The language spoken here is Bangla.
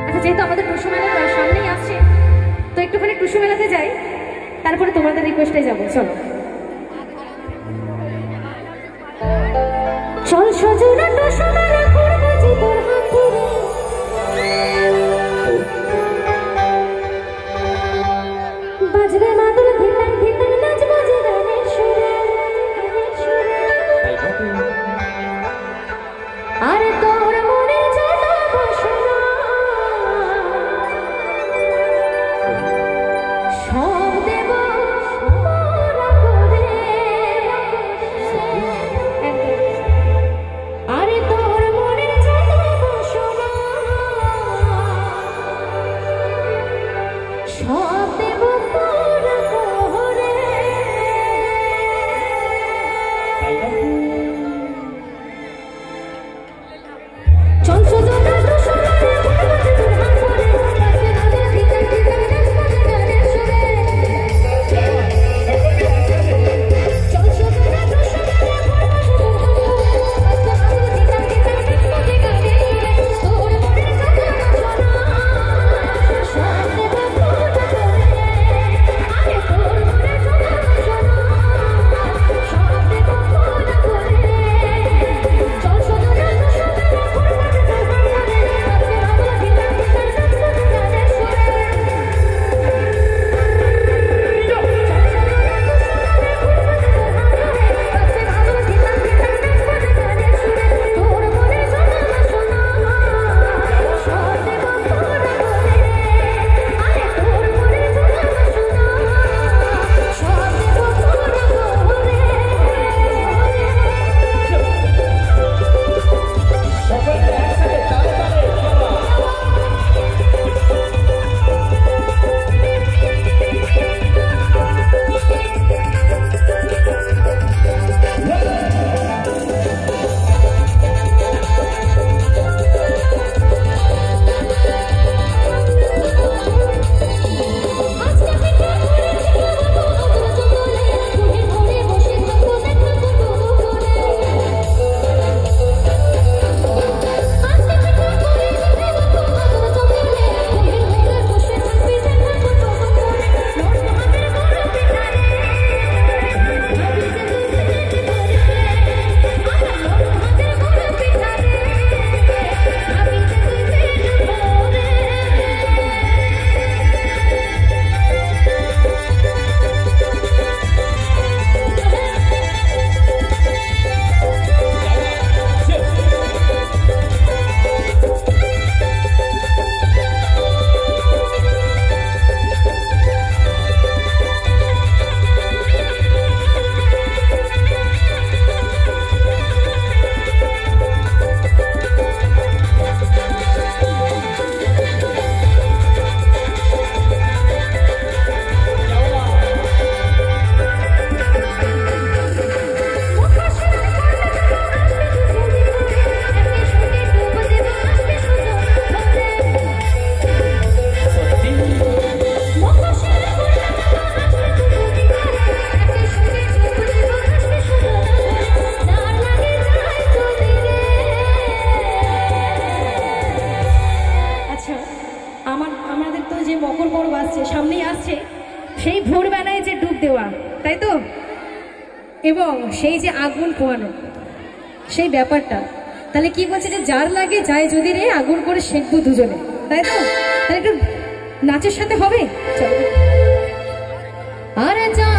আচ্ছা, যেহেতু আমাদের টুসু মেলা সামনেই আসছে, তো একটুখানি টুসু মেলাতে যাই, তারপরে তোমাদের রিকোয়েস্টে যাবো। চলো চল সজনা টুসু মেলা করবো যে তোর হাত ধরে, বাজবে মাদল ধিতাং ধিতাং নাচবো যে গানের সুরে, আরে তোর মনে যত বাসনা সব দেব মোরা করে, আরে তোর মনে যত বাসনা সব দেব মোরা করে। চল সজনা টুসু মেলা করবো যে তোর হাত ধরে, বাজবে মাদল ধিতাং ধিতাং নাচবো যে গানের সুরে। চল সজনা টুসু মেলা করবো যে তোর হাত ধরে, বাজবে মাদল ধিতাং ধিতাং নাচবো যে গানের সুরে। তোর মনের কথা সব দেব মোরা করে, আরে তোর মনে যত বাসনা সব দেব মোরা করে। চল সজনা টুসু মেলা করবো যে তোর হাত ধরে, বাজবে মাদল ধিতাং ধিতাং নাচবো যে গানের সুরে। আমাদের তো যে মকর পর্ব আসছে, সামনেই আসছে, সেই ভোরবেলায় যে ডুব দেওয়া, তাই তো, এবং সেই যে আগুন পোয়ানো, সেই ব্যাপারটা, তাহলে কি বলছে যে যার লাগে যায় যদি রে আগুন করে শেখবো দুজনে, তাই তো? তাহলে একটু নাচের সাথে হবে, চলো। আরে যা